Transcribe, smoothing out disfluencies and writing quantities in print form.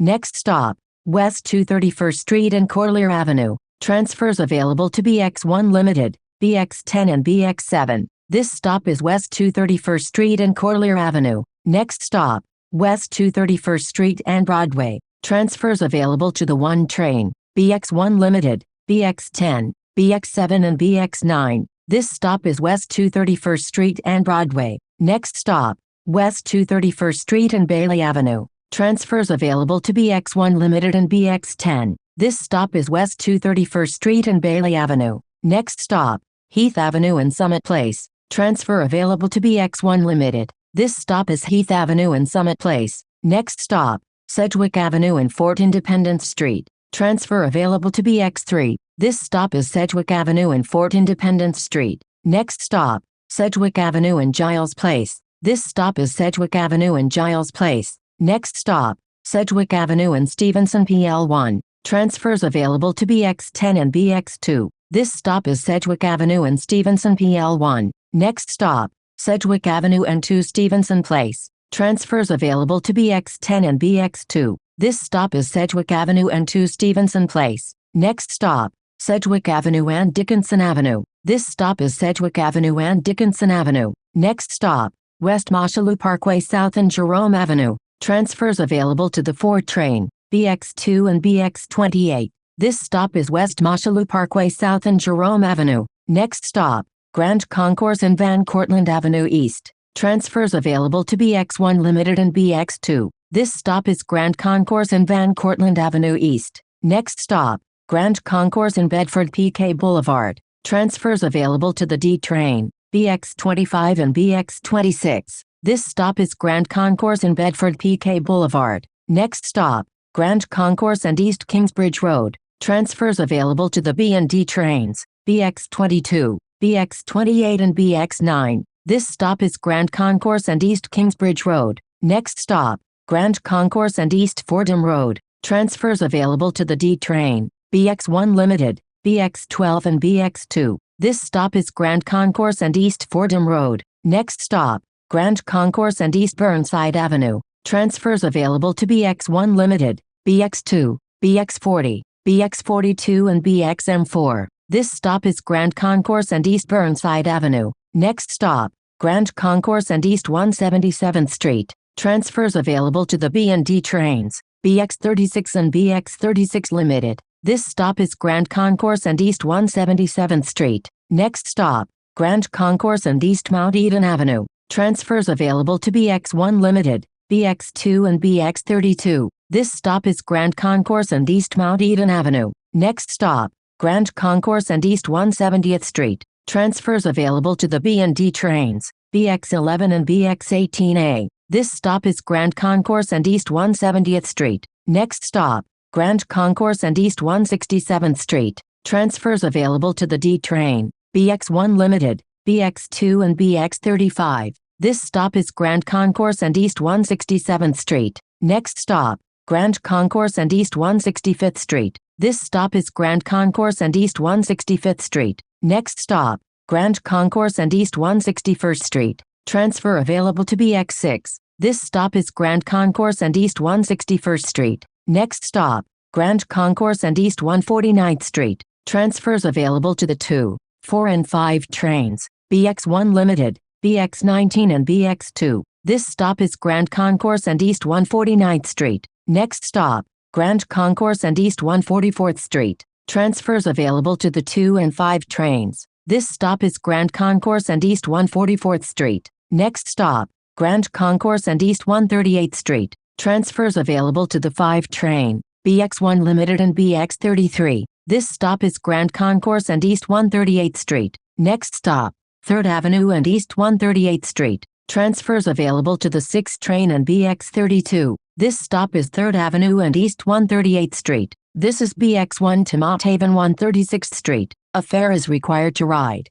Next stop, West 231st Street and Corlier Avenue. Transfers available to Bx1 Limited, Bx10 and Bx7. This stop is West 231st Street and Corlier Avenue. Next stop, West 231st Street and Broadway. Transfers available to the 1 train, Bx1 Limited, Bx10, Bx7 and Bx9. This stop is West 231st Street and Broadway. Next stop, West 231st Street and Bailey Avenue. Transfers available to Bx1 Limited and Bx10. This stop is West 231st Street and Bailey Avenue. Next stop, Heath Avenue and Summit Place. Transfer available to Bx1 Limited. This stop is Heath Avenue and Summit Place. Next stop, Sedgwick Avenue and Fort Independence Street. Transfer available to Bx3. This stop is Sedgwick Avenue and Fort Independence Street. Next stop, Sedgwick Avenue and Giles Place. This stop is Sedgwick Avenue and Giles Place. Next stop, Sedgwick Avenue and Stevenson PL1. Transfers available to Bx10 and Bx2. This stop is Sedgwick Avenue and Stevenson PL1. Next stop, Sedgwick Avenue and 2 Stevenson Place. Transfers available to Bx10 and Bx2. This stop is Sedgwick Avenue and 2 Stevenson Place. Next stop, Sedgwick Avenue and Dickinson Avenue. This stop is Sedgwick Avenue and Dickinson Avenue. Next stop, West Mosholu Parkway South and Jerome Avenue. Transfers available to the 4 train, Bx2 and Bx28. This stop is West Mosholu Parkway South and Jerome Avenue. Next stop, Grand Concourse and Van Cortlandt Avenue East. Transfers available to Bx1 Limited and Bx2. This stop is Grand Concourse and Van Cortlandt Avenue East. Next stop, Grand Concourse and Bedford PK Boulevard. Transfers available to the D train, Bx25 and Bx26. This stop is Grand Concourse and Bedford PK Boulevard. Next stop, Grand Concourse and East Kingsbridge Road. Transfers available to the B and D trains, Bx22, Bx28 and Bx9. This stop is Grand Concourse and East Kingsbridge Road. Next stop, Grand Concourse and East Fordham Road. Transfers available to the D train, Bx1 Limited, Bx12 and Bx2. This stop is Grand Concourse and East Fordham Road. Next stop, Grand Concourse and East Burnside Avenue. Transfers available to Bx1 Limited, Bx2, Bx40, Bx42 and Bxm4. This stop is Grand Concourse and East Burnside Avenue. Next stop, Grand Concourse and East 177th Street. Transfers available to the B and D trains, Bx36 and Bx36 Limited. This stop is Grand Concourse and East 177th Street. Next stop, Grand Concourse and East Mount Eden Avenue. Transfers available to Bx1 Limited, Bx2 and Bx32. This stop is Grand Concourse and East Mount Eden Avenue. Next stop, Grand Concourse and East 170th Street. Transfers available to the B and D trains, Bx11 and Bx18A. This stop is Grand Concourse and East 170th Street. Next stop, Grand Concourse and East 167th Street. Transfers available to the D train, Bx1 Limited, Bx2 and Bx35. This stop is Grand Concourse and East 167th Street. Next stop, Grand Concourse and East 165th Street. This stop is Grand Concourse and East 165th Street. Next stop, Grand Concourse and East 161st Street. Transfer available to Bx6. This stop is Grand Concourse and East 161st Street. Next stop, Grand Concourse and East 149th Street. Transfers available to the 2, 4 and 5 trains, Bx1 Limited, Bx19 and Bx2. This stop is Grand Concourse and East 149th Street. Next stop, Grand Concourse and East 144th Street. Transfers available to the 2 and 5 trains. This stop is Grand Concourse and East 144th Street. Next stop, Grand Concourse and East 138th Street. Transfers available to the 5 train, Bx1 Limited and Bx33. This stop is Grand Concourse and East 138th Street. Next stop, 3rd Avenue and East 138th Street. Transfers available to the 6 train and Bx32. This stop is 3rd Avenue and East 138th Street. This is Bx1 to Mott Haven 136th Street. A fare is required to ride.